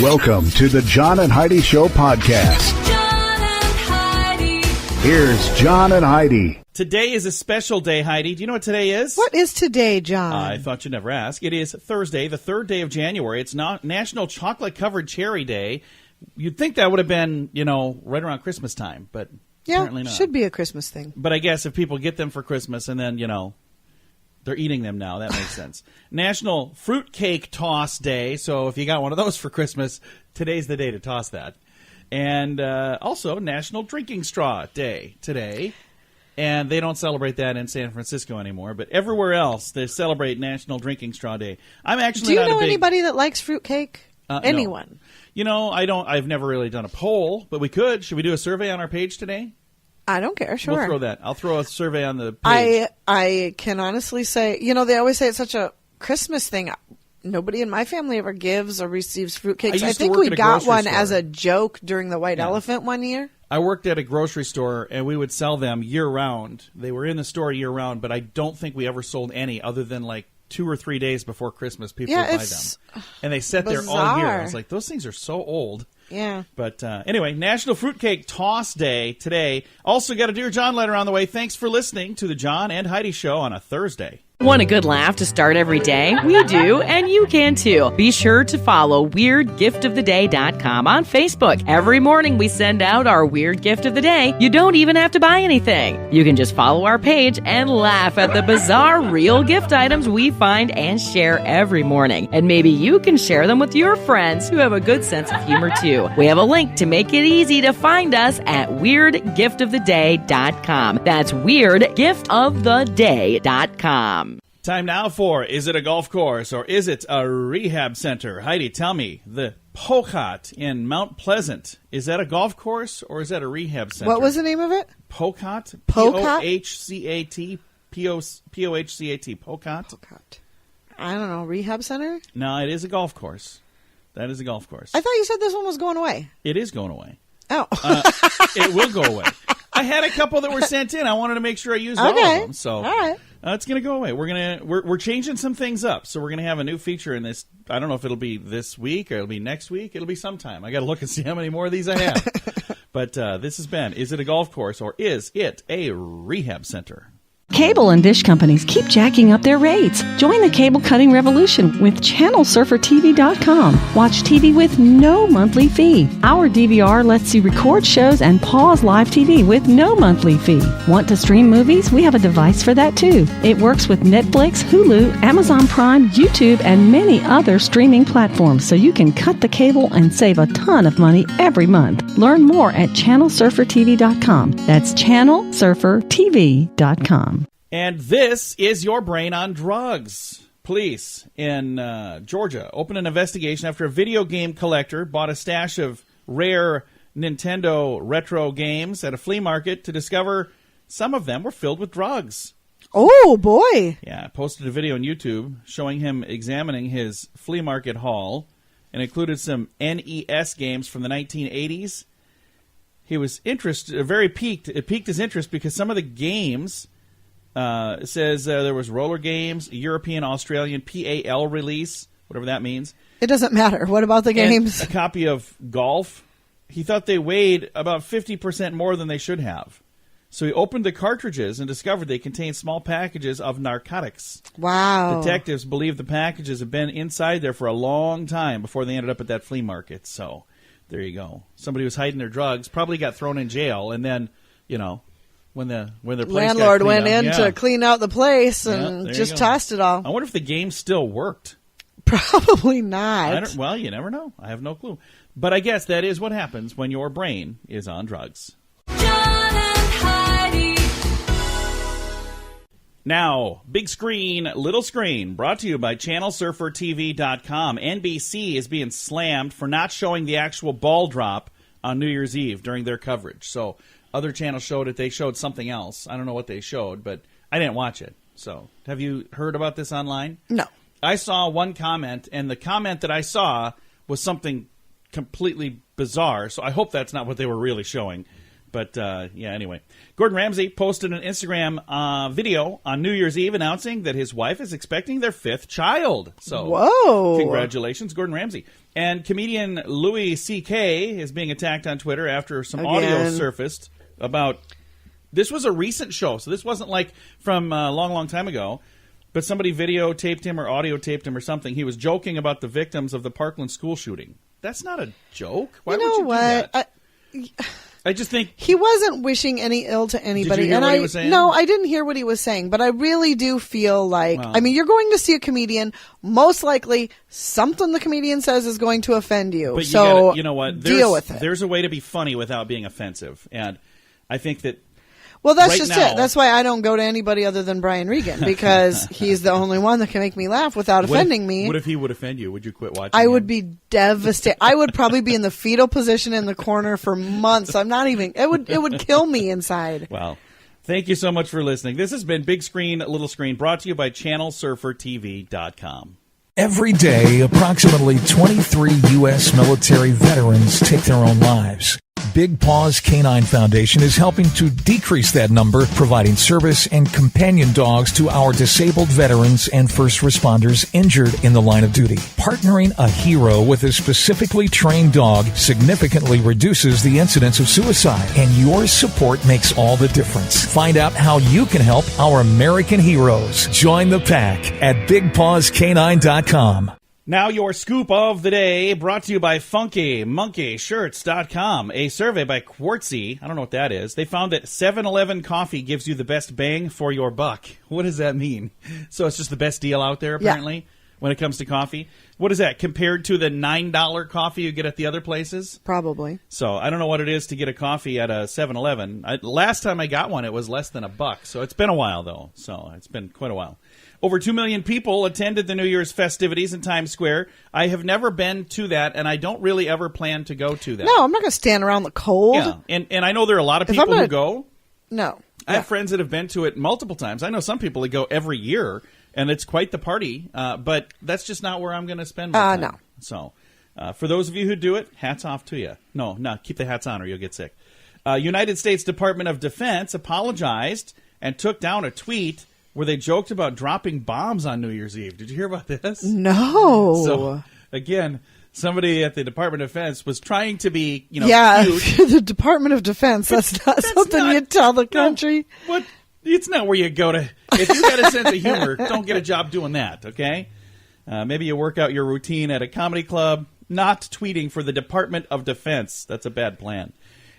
Welcome to the John and Heidi Show podcast. John and Heidi. Here's John and Heidi. Today is a special day, Heidi. Do you know what today is? What is today, John? I thought you'd never ask. It is Thursday, the 3rd day of January. It's not National Chocolate-Covered Cherry Day. You'd think that would have been, right around Christmas time, but apparently not. Should be a Christmas thing. But I guess if people get them for Christmas and then, they're eating them now, that makes sense. National Fruitcake Toss Day. So if you got one of those for Christmas, today's the day to toss that. And also National Drinking Straw Day today. And they don't celebrate that in San Francisco anymore, but everywhere else they celebrate National Drinking Straw Day. I'm actually Do you know anybody that likes fruitcake? Anyone? No. I don't. I've never really done a poll, but we could. Should we do a survey on our page today? I don't care. Sure. We'll throw that. I'll throw a survey on the page. I can honestly say, they always say it's such a Christmas thing. Nobody in my family ever gives or receives fruitcakes. I think we got one as a joke during the White Elephant one year. I worked at a grocery store, and we would sell them year-round. They were in the store year-round, but I don't think we ever sold any other than like 2 or 3 days before Christmas. People would buy them. And they sat there all year. I was like, those things are so old. Yeah. But anyway, National Fruitcake Toss Day today. Also got a Dear John letter on the way. Thanks for listening to the John and Heidi Show on a Thursday. Want a good laugh to start every day? We do, and you can too. Be sure to follow WeirdGiftOfTheDay.com on Facebook. Every morning we send out our Weird Gift of the Day. You don't even have to buy anything. You can just follow our page and laugh at the bizarre real gift items we find and share every morning. And maybe you can share them with your friends who have a good sense of humor too. We have a link to make it easy to find us at WeirdGiftOfTheDay.com. That's WeirdGiftOfTheDay.com. Time now for, is it a golf course or is it a rehab center? Heidi, tell me, the Pocot in Mount Pleasant, is that a golf course or is that a rehab center? What was the name of it? Pocot? Pocot? P-O-H-C-A-T. P-O-H-C-A-T. Pocot? Pocot. I don't know. Rehab center? No, it is a golf course. That is a golf course. I thought you said this one was going away. It is going away. Oh. It will go away. I had a couple that were sent in. I wanted to make sure I used all of them. So all right. It's going to go away. We're changing some things up. So we're going to have a new feature in this. I don't know if it'll be this week or it'll be next week. It'll be sometime. I got to look and see how many more of these I have. But this has been, is it a golf course or is it a rehab center? Cable and dish companies keep jacking up their rates. Join the cable cutting revolution with ChannelSurferTV.com. Watch TV with no monthly fee. Our DVR lets you record shows and pause live TV with no monthly fee. Want to stream movies? We have a device for that too. It works with Netflix, Hulu, Amazon Prime, YouTube, and many other streaming platforms, so you can cut the cable and save a ton of money every month. Learn more at ChannelSurferTV.com. That's ChannelSurferTV.com. And this is your brain on drugs. Police in Georgia opened an investigation after a video game collector bought a stash of rare Nintendo retro games at a flea market to discover some of them were filled with drugs. Oh, boy. Yeah, I posted a video on YouTube showing him examining his flea market haul and included some NES games from the 1980s. He was very piqued. It piqued his interest because some of the games... it says there was roller games, European, Australian, PAL release, whatever that means. It doesn't matter. What about the games? And a copy of Golf. He thought they weighed about 50% more than they should have. So he opened the cartridges and discovered they contained small packages of narcotics. Wow. Detectives believe the packages have been inside there for a long time before they ended up at that flea market. So there you go. Somebody was hiding their drugs, probably got thrown in jail, and then, when their place landlord went in up. to clean out the place and just tossed it all. I wonder if the game still worked. Probably not. Well, you never know. I have no clue. But I guess that is what happens when your brain is on drugs. John and Heidi. Now, big screen, little screen, brought to you by ChannelSurferTV.com. NBC is being slammed for not showing the actual ball drop on New Year's Eve during their coverage. So other channels showed it. They showed something else. I don't know what they showed, but I didn't watch it. So have you heard about this online? No. I saw one comment, and the comment that I saw was something completely bizarre. So I hope that's not what they were really showing. But, anyway. Gordon Ramsay posted an Instagram video on New Year's Eve announcing that his wife is expecting their 5th child. So, whoa. Congratulations, Gordon Ramsay. And comedian Louis C.K. is being attacked on Twitter after some audio surfaced about... This was a recent show, so this wasn't like from a long, long time ago. But somebody videotaped him or audio taped him or something. He was joking about the victims of the Parkland school shooting. That's not a joke. Why would you do that? I just think he wasn't wishing any ill to anybody. Did you hear what he was saying? No, I didn't hear what he was saying, but I really do feel like, I mean, you're going to see a comedian. Most likely, something the comedian says is going to offend you. But so you know what? Deal with it. There's a way to be funny without being offensive, and I think that. Well, that's right just now, it. That's why I don't go to anybody other than Brian Regan, because he's the only one that can make me laugh without offending me. What if he would offend you? Would you quit watching? I would be devastated. I would probably be in the fetal position in the corner for months. I'm not even. It would kill me inside. Well, thank you so much for listening. This has been Big Screen, Little Screen, brought to you by ChannelSurferTV.com. Every day, approximately 23 U.S. military veterans take their own lives. Big Paws Canine Foundation is helping to decrease that number, providing service and companion dogs to our disabled veterans and first responders injured in the line of duty. Partnering a hero with a specifically trained dog significantly reduces the incidence of suicide, and your support makes all the difference. Find out how you can help our American heroes. Join the pack at BigPawsCanine.com. Now your scoop of the day, brought to you by FunkyMonkeyShirts.com. A survey by Quartzy, I don't know what that is. They found that 7-Eleven coffee gives you the best bang for your buck. What does that mean? So it's just the best deal out there, apparently, when it comes to coffee? What is that, compared to the $9 coffee you get at the other places? Probably. So I don't know what it is to get a coffee at a 7-Eleven. Last time I got one, it was less than $1. So it's been a while, though. So it's been quite a while. Over 2 million people attended the New Year's festivities in Times Square. I have never been to that, and I don't really ever plan to go to that. No, I'm not going to stand around the cold. Yeah, and I know there are a lot of people who go. No. I have friends that have been to it multiple times. I know some people that go every year, and it's quite the party, but that's just not where I'm going to spend my time. No. So for those of you who do it, hats off to you. No, keep the hats on or you'll get sick. United States Department of Defense apologized and took down a tweet where they joked about dropping bombs on New Year's Eve. Did you hear about this? No. So, again, somebody at the Department of Defense was trying to be, cute. The Department of Defense, that's not something you tell the country. No, what? It's not where you go to. If you got a sense of humor, don't get a job doing that, okay? Maybe you work out your routine at a comedy club, not tweeting for the Department of Defense. That's a bad plan.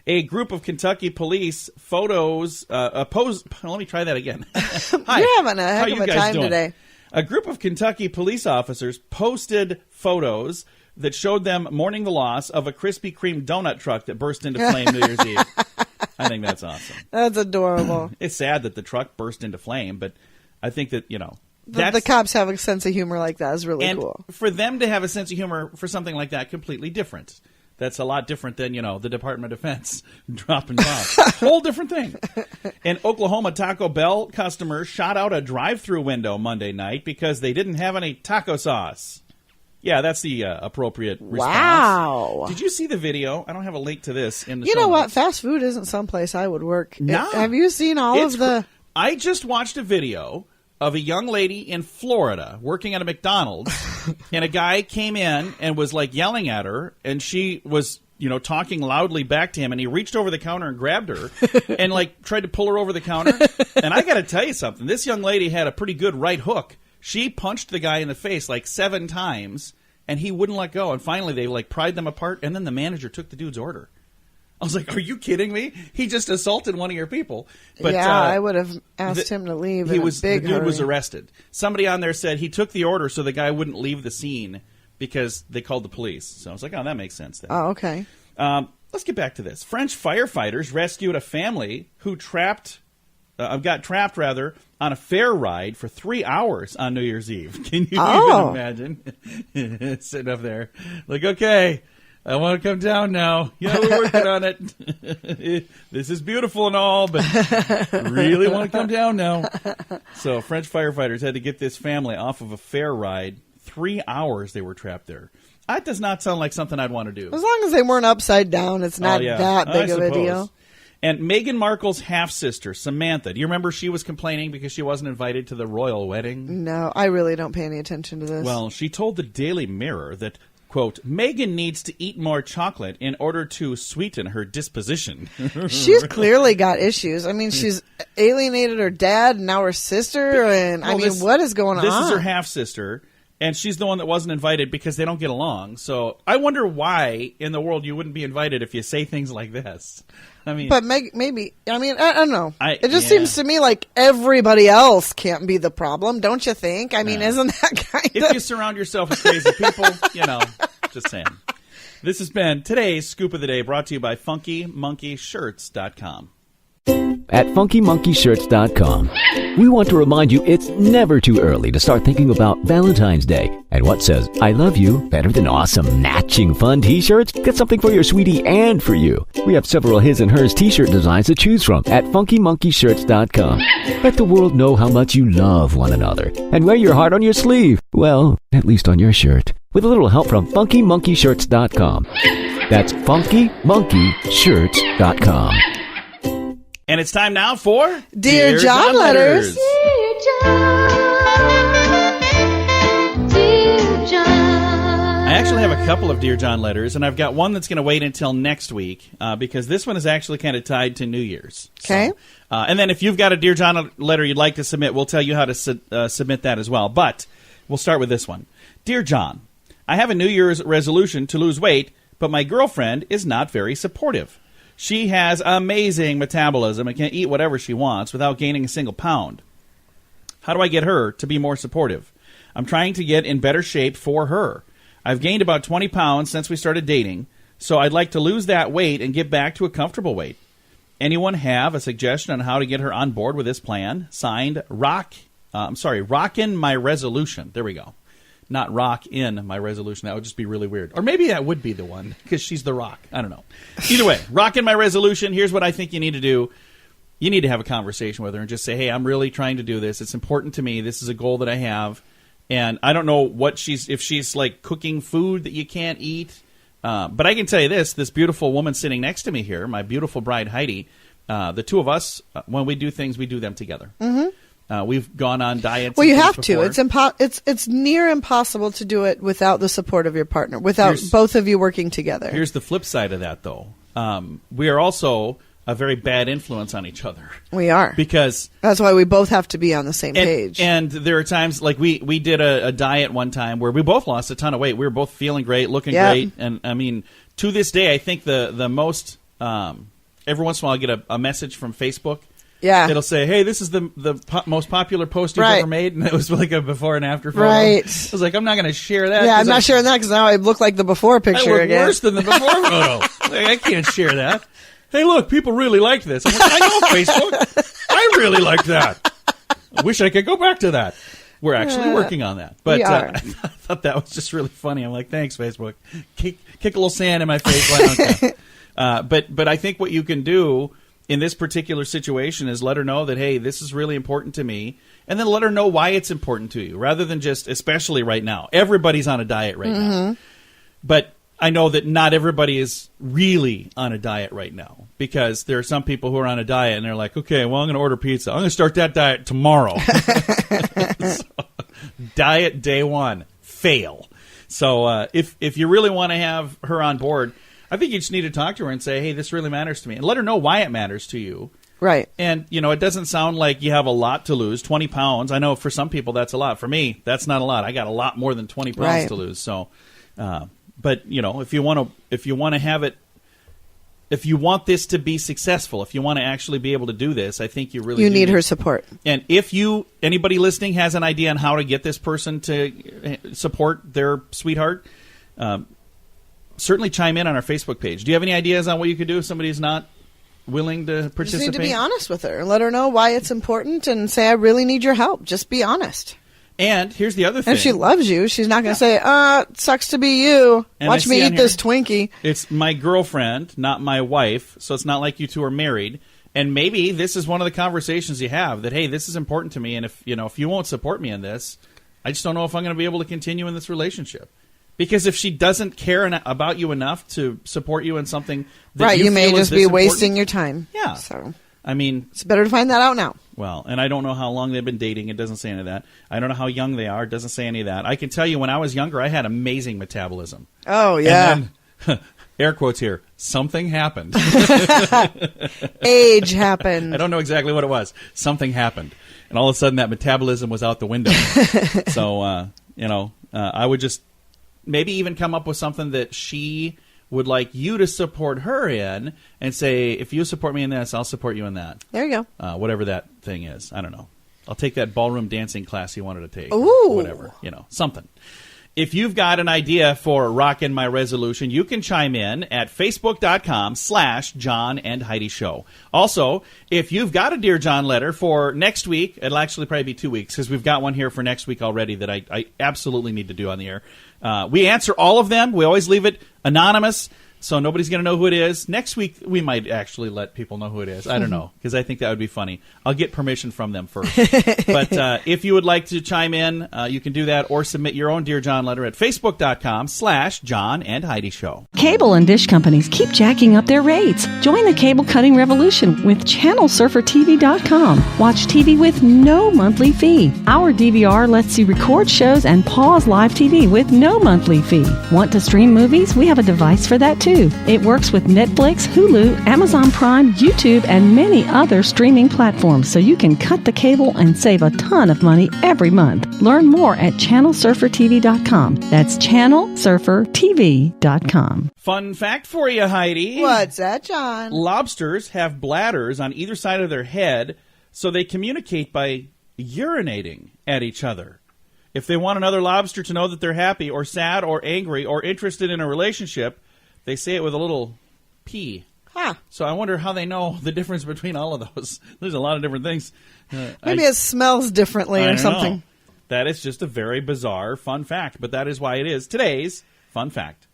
A group of Kentucky police let me try that again. Hi. You're having a heck of a time doing? today. A group of Kentucky police officers posted photos that showed them mourning the loss of a Krispy Kreme donut truck that burst into flame New Year's Eve. I think that's awesome. That's adorable. It's sad that the truck burst into flame, but I think that, the cops have a sense of humor like that is really cool. For them to have a sense of humor for something like that, completely different. That's a lot different than, the Department of Defense dropping bombs. Whole different thing. An Oklahoma Taco Bell customer shot out a drive-thru window Monday night because they didn't have any taco sauce. Yeah, that's the appropriate response. Wow. Did you see the video? I don't have a link to this in the You show know what? notes. Fast food isn't someplace I would work. No. Have you seen I just watched a video of a young lady in Florida working at a McDonald's, and a guy came in and was yelling at her, and she was talking loudly back to him, and he reached over the counter and grabbed her and tried to pull her over the counter. And I got to tell you something, this young lady had a pretty good right hook. She punched the guy in the face 7 times, and he wouldn't let go. And finally they pried them apart, and then the manager took the dude's order. I was like, are you kidding me? He just assaulted one of your people. But, I would have asked him to leave in a big The dude hurry. was arrested. Somebody on there said he took the order so the guy wouldn't leave the scene because they called the police. So I was like, oh, that makes sense then. Oh, okay. Let's get back to this. French firefighters rescued a family who got trapped on a fair ride for 3 hours on New Year's Eve. Can you even imagine? Sitting up there okay, I want to come down now. Yeah, we're working on it. This is beautiful and all, but really want to come down now. So French firefighters had to get this family off of a fair ride. 3 hours they were trapped there. That does not sound like something I'd want to do. As long as they weren't upside down, it's not that big of a deal. And Meghan Markle's half-sister, Samantha, do you remember she was complaining because she wasn't invited to the royal wedding? No, I really don't pay any attention to this. Well, she told the Daily Mirror that, quote, Meghan needs to eat more chocolate in order to sweeten her disposition. She's clearly got issues. I mean, she's alienated her dad and now her sister. And what is going on? This is her half-sister, and she's the one that wasn't invited because they don't get along. So I wonder why in the world you wouldn't be invited if you say things like this. I mean, but maybe. I mean, I don't know. It just seems to me like everybody else can't be the problem, don't you think? I mean, isn't that kind of... If you surround yourself with crazy people, just saying. This has been today's Scoop of the Day, brought to you by FunkyMonkeyShirts.com. At FunkyMonkeyShirts.com, we want to remind you it's never too early to start thinking about Valentine's Day. And what says I love you better than awesome, matching fun t-shirts? Get something for your sweetie and for you. We have several his and hers t-shirt designs to choose from at FunkyMonkeyShirts.com. Let the world know how much you love one another. And wear your heart on your sleeve. Well, at least on your shirt. With a little help from FunkyMonkeyShirts.com. That's FunkyMonkeyShirts.com. And it's time now for Dear John Letters. Dear John, Dear John. I actually have a couple of Dear John letters, and I've got one that's going to wait until next week because this one is actually kind of tied to New Year's. Okay. So, and then if you've got a Dear John letter you'd like to submit, we'll tell you how to submit that as well. But we'll start with this one. Dear John, I have a New Year's resolution to lose weight, but my girlfriend is not very supportive. She has amazing metabolism and can eat whatever she wants without gaining a single pound. How do I get her to be more supportive? I'm trying to get in better shape for her. I've gained about 20 pounds since we started dating, so I'd like to lose that weight and get back to a comfortable weight. Anyone have a suggestion on how to get her on board with this plan? Signed, Rockin' My Resolution. There we go. Not rock in my resolution. That would just be really weird. Or maybe that would be the one, because she's the rock. I don't know. Either way, rockin' my resolution. Here's what I think you need to do. You need to have a conversation with her and just say, hey, I'm really trying to do this. It's important to me. This is a goal that I have. And I don't know what if she's like cooking food that you can't eat. But I can tell you this beautiful woman sitting next to me here, my beautiful bride, Heidi, the two of us, when we do things, we do them together. Mm-hmm. We've gone on diets. Well, you have to. It's near impossible to do it without the support of your partner, without both of you working together. Here's the flip side of that, though. We are also a very bad influence on each other. We are. Because that's why we both have to be on the same page. And there are times, like we did a diet one time where we both lost a ton of weight. We were both feeling great, looking great. And, I mean, to this day, I think the most, every once in a while I get a message from Facebook. Yeah. It'll say, hey, this is the most popular post you've ever made. And it was like a before and after photo. Right. I was like, I'm not going to share that. Yeah, I'm not sharing that because now I look like the before picture I look again. worse than the before photo. Like, I can't share that. Hey, look, people really liked this. I'm like, I know, Facebook. I really liked that. I wish I could go back to that. We're actually working on that. But I thought that was just really funny. I'm like, thanks, Facebook. Kick a little sand in my face. Why don't you? But I think what you can do in this particular situation is let her know that, hey, this is really important to me, and then let her know why it's important to you, rather than just, especially right now. Everybody's on a diet right now. But I know that not everybody is really on a diet right now, because there are some people who are on a diet, and they're like, okay, well, I'm going to order pizza. I'm going to start that diet tomorrow. So, diet day one, fail. So if you really want to have her on board, I think you just need to talk to her and say, hey, this really matters to me. And let her know why it matters to you. Right. And, it doesn't sound like you have a lot to lose. 20 pounds. I know for some people that's a lot. For me, that's not a lot. I got a lot more than 20 pounds to lose. So, but, if you want to have it, if you want this to be successful, if you want to actually be able to do this, I think you need her support. And if anybody listening has an idea on how to get this person to support their sweetheart, certainly chime in on our Facebook page. Do you have any ideas on what you could do if somebody's not willing to participate? You just need to be honest with her. Let her know why it's important and say, I really need your help. Just be honest. And here's the other thing. And if she loves you, she's not going to say, it sucks to be you. And watch me eat this Twinkie. It's my girlfriend, not my wife, so it's not like you two are married. And maybe this is one of the conversations you have that, hey, this is important to me, and if you won't support me in this, I just don't know if I'm going to be able to continue in this relationship. Because if she doesn't care about you enough to support you in something that right, you may feel just is be this wasting important, your time. Yeah. So I mean, it's better to find that out now. Well, and I don't know how long they've been dating. It doesn't say any of that. I don't know how young they are. It doesn't say any of that. I can tell you when I was younger, I had amazing metabolism. Oh, yeah. And then, air quotes here, something happened. Age happened. I don't know exactly what it was. Something happened. And all of a sudden that metabolism was out the window. So, I would just maybe even come up with something that she would like you to support her in and say, if you support me in this, I'll support you in that. There you go. Whatever that thing is. I don't know. I'll take that ballroom dancing class you wanted to take. Ooh. Whatever. Something. If you've got an idea for Rockin' My Resolution, you can chime in at facebook.com/John and Heidi Show. Also, if you've got a Dear John letter for next week, it'll actually probably be 2 weeks because we've got one here for next week already that I absolutely need to do on the air. We answer all of them. We always leave it anonymous, so nobody's going to know who it is. Next week, we might actually let people know who it is. I don't know, because I think that would be funny. I'll get permission from them first. But if you would like to chime in, you can do that or submit your own Dear John letter at facebook.com/John and Heidi Show. Cable and dish companies keep jacking up their rates. Join the cable cutting revolution with ChannelSurferTV.com. Watch TV with no monthly fee. Our DVR lets you record shows and pause live TV with no monthly fee. Want to stream movies? We have a device for that too. It works with Netflix, Hulu, Amazon Prime, YouTube, and many other streaming platforms, so you can cut the cable and save a ton of money every month. Learn more at ChannelSurferTV.com. That's ChannelSurferTV.com. Fun fact for you, Heidi. What's that, John? Lobsters have bladders on either side of their head, so they communicate by urinating at each other. If they want another lobster to know that they're happy or sad or angry or interested in a relationship, they say it with a little P. Huh. So I wonder how they know the difference between all of those. There's a lot of different things. Maybe it smells differently or something. Know. That is just a very bizarre fun fact, but that is why it is today's fun fact.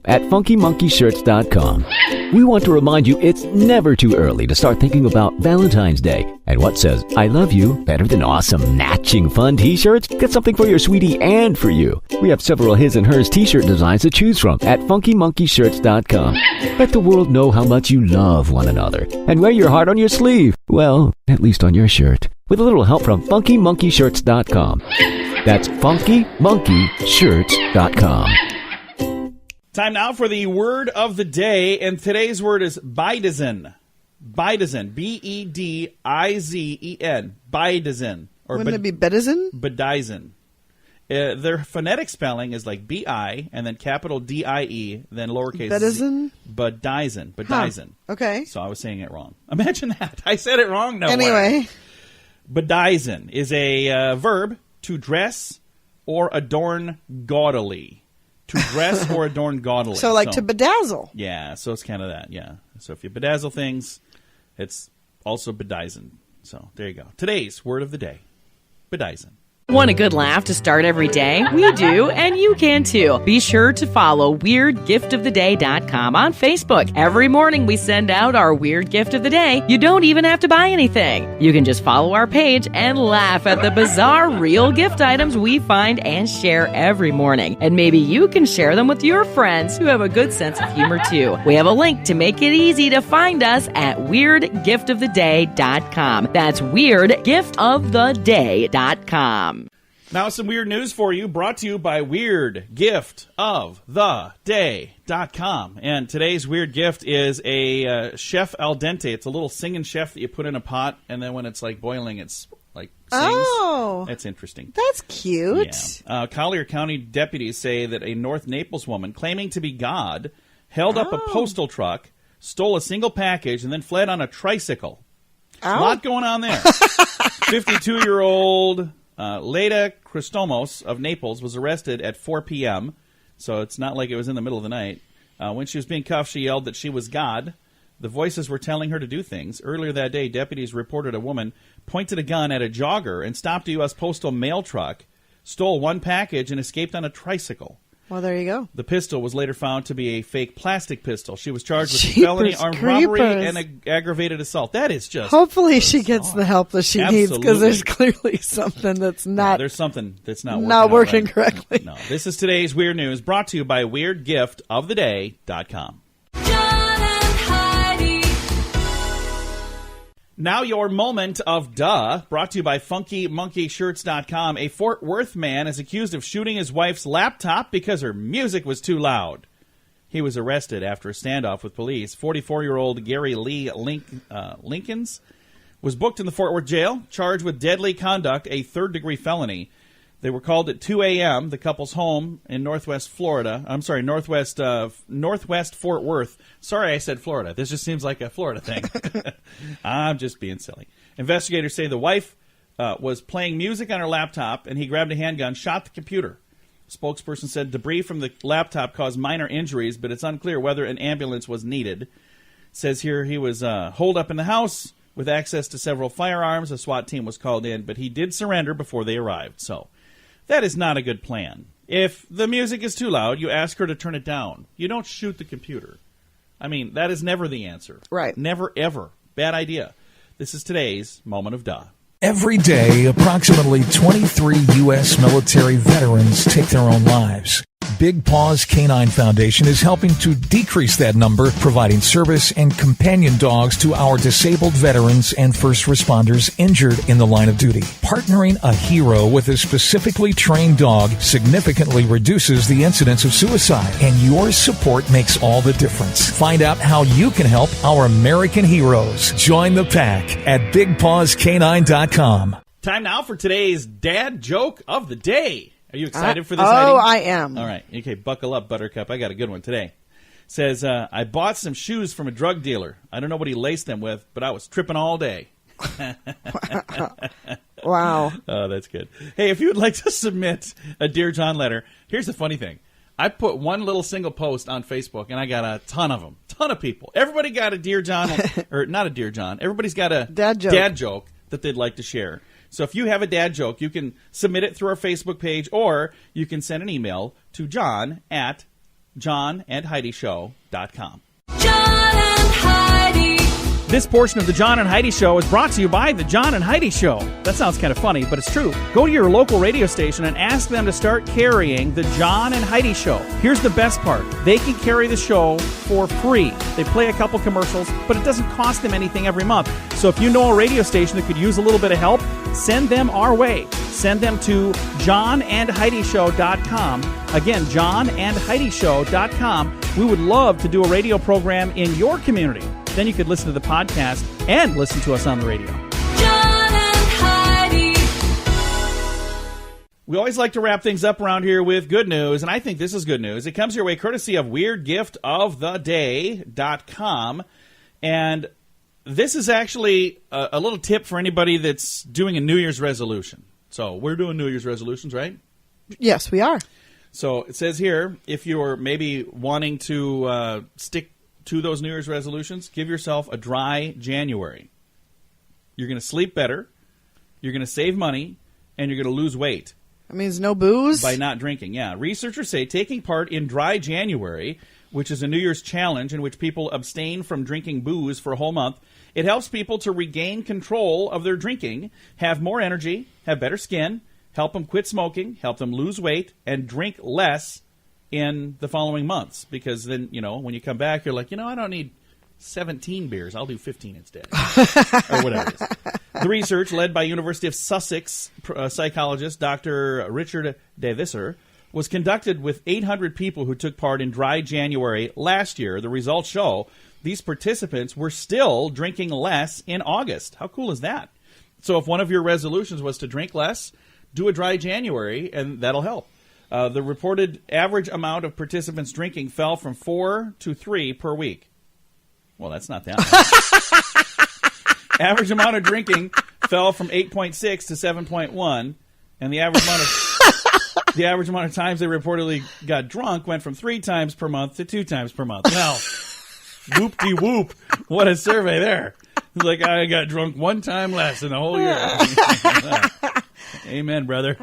At FunkyMonkeyShirts.com, we want to remind you it's never too early to start thinking about Valentine's Day and what says I love you better than awesome, matching fun t-shirts. Get something for your sweetie and for you. We have several his and hers t-shirt designs to choose from at FunkyMonkeyShirts.com. Let the world know how much you love one another and wear your heart on your sleeve. Well, at least on your shirt. With a little help from FunkyMonkeyShirts.com. That's FunkyMonkeyShirts.com. Time now for the word of the day, and today's word is beidizen. Beidizen. B-E-D-I-Z-E-N. Beidizen. Wouldn't it be bedizen? Bedizen. Their phonetic spelling is like B-I, and then capital D-I-E, then lowercase Bedizen? Bedizen. Bedizen. Huh. Okay. So I was saying it wrong. Imagine that. I said it wrong nowhere. Anyway. Bedizen is a verb to dress or adorn gaudily. To dress or adorn gaudily. So to bedazzle. Yeah, so it's kind of that, yeah. So if you bedazzle things, it's also bedizen. So there you go. Today's word of the day, bedizen. Want a good laugh to start every day? We do, and you can too. Be sure to follow WeirdGiftOfTheDay.com on Facebook. Every morning we send out our Weird Gift of the Day. You don't even have to buy anything. You can just follow our page and laugh at the bizarre real gift items we find and share every morning. And maybe you can share them with your friends who have a good sense of humor too. We have a link to make it easy to find us at WeirdGiftOfTheDay.com. That's WeirdGiftOfTheDay.com. Now some weird news for you, brought to you by WeirdGiftOfTheDay.com. And today's weird gift is a chef al dente. It's a little singing chef that you put in a pot, and then when it's like boiling, it's like sings. Oh. That's interesting. That's cute. Yeah. Collier County deputies say that a North Naples woman claiming to be God held up a postal truck, stole a single package, and then fled on a tricycle. A lot going on there. 52-year-old... Leda Christomos of Naples was arrested at 4 p.m., so it's not like it was in the middle of the night. When she was being cuffed, she yelled that she was God. The voices were telling her to do things. Earlier that day, deputies reported a woman pointed a gun at a jogger and stopped a U.S. postal mail truck, stole one package, and escaped on a tricycle. Well, there you go. The pistol was later found to be a fake plastic pistol. She was charged with felony armed robbery and aggravated assault. That is just... Hopefully she gets the help that she needs, because there's clearly something that's not... There's something that's not working correctly. No. This is today's Weird News, brought to you by WeirdGiftOfTheDay.com. Now your moment of duh, brought to you by FunkyMonkeyShirts.com. A Fort Worth man is accused of shooting his wife's laptop because her music was too loud. He was arrested after a standoff with police. 44-year-old Gary Lee Lincolns was booked in the Fort Worth jail, charged with deadly conduct, a third-degree felony. They were called at 2 a.m., the couple's home in northwest Fort Worth. Sorry I said Florida. This just seems like a Florida thing. I'm just being silly. Investigators say the wife was playing music on her laptop, and he grabbed a handgun, shot the computer. Spokesperson said debris from the laptop caused minor injuries, but it's unclear whether an ambulance was needed. It says here he was holed up in the house with access to several firearms. A SWAT team was called in, but he did surrender before they arrived. So that is not a good plan. If the music is too loud, you ask her to turn it down. You don't shoot the computer. I mean, that is never the answer. Right. Never, ever. Bad idea. This is today's Moment of Duh. Every day, approximately 23 U.S. military veterans take their own lives. Big Paws Canine Foundation is helping to decrease that number, providing service and companion dogs to our disabled veterans and first responders injured in the line of duty. Partnering a hero with a specifically trained dog significantly reduces the incidence of suicide, and your support makes all the difference. Find out how you can help our American heroes. Join the pack at BigPawsCanine.com. Time now for today's dad joke of the day. Are you excited for this, Heidi? Oh, I am. All right. Okay, buckle up, Buttercup. I got a good one today. Says, I bought some shoes from a drug dealer. I don't know what he laced them with, but I was tripping all day. Wow. Oh, that's good. Hey, if you would like to submit a Dear John letter, here's the funny thing. I put one little single post on Facebook, and I got a ton of them. Ton of people. Everybody got a Dear John, or not a Dear John. Everybody's got a dad joke that they'd like to share. So if you have a dad joke, you can submit it through our Facebook page, or you can send an email to john@johnandheidishow.com. John and Heidi. This portion of the John and Heidi Show is brought to you by the John and Heidi Show. That sounds kind of funny, but it's true. Go to your local radio station and ask them to start carrying the John and Heidi Show. Here's the best part. They can carry the show for free. They play a couple commercials, but it doesn't cost them anything every month. So if you know a radio station that could use a little bit of help, send them our way. Send them to johnandheidishow.com. Again, johnandheidishow.com. We would love to do a radio program in your community. Then you could listen to the podcast and listen to us on the radio. John and Heidi. We always like to wrap things up around here with good news, and I think this is good news. It comes your way courtesy of WeirdGiftOfTheDay.com. And this is actually a little tip for anybody that's doing a New Year's resolution. So we're doing New Year's resolutions, right? Yes, we are. So it says here, if you're maybe wanting to stick to those New Year's resolutions, give yourself a dry January. You're going to sleep better, you're going to save money, and you're going to lose weight. That means no booze? By not drinking, yeah. Researchers say taking part in Dry January, which is a New Year's challenge in which people abstain from drinking booze for a whole month, it helps people to regain control of their drinking, have more energy, have better skin, help them quit smoking, help them lose weight, and drink less in the following months. Because then, when you come back, you're like, I don't need 17 beers. I'll do 15 instead. Or whatever it is. The research, led by University of Sussex psychologist Dr. Richard Devisser, was conducted with 800 people who took part in Dry January last year. The results show these participants were still drinking less in August. How cool is that? So if one of your resolutions was to drink less, do a Dry January, and that'll help. The reported average amount of participants drinking fell from 4 to 3 per week. Well, that's not that much. Average amount of drinking fell from 8.6 to 7.1, and the average amount of times they reportedly got drunk went from 3 times per month to 2 times per month. Well, whoop-de-whoop. What a survey there. It's like, I got drunk 1 time less in the whole year. Amen, brother.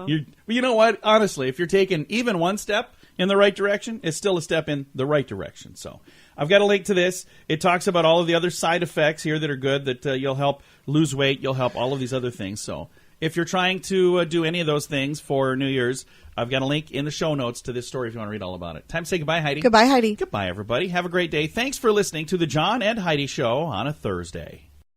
You know what? Honestly, if you're taking even one step in the right direction, it's still a step in the right direction. So I've got a link to this. It talks about all of the other side effects here that are good, that you'll help lose weight, you'll help all of these other things. So if you're trying to do any of those things for New Year's, I've got a link in the show notes to this story if you want to read all about it. Time to say goodbye, Heidi. Goodbye, Heidi. Goodbye, everybody. Have a great day. Thanks for listening to the John and Heidi Show on a Thursday.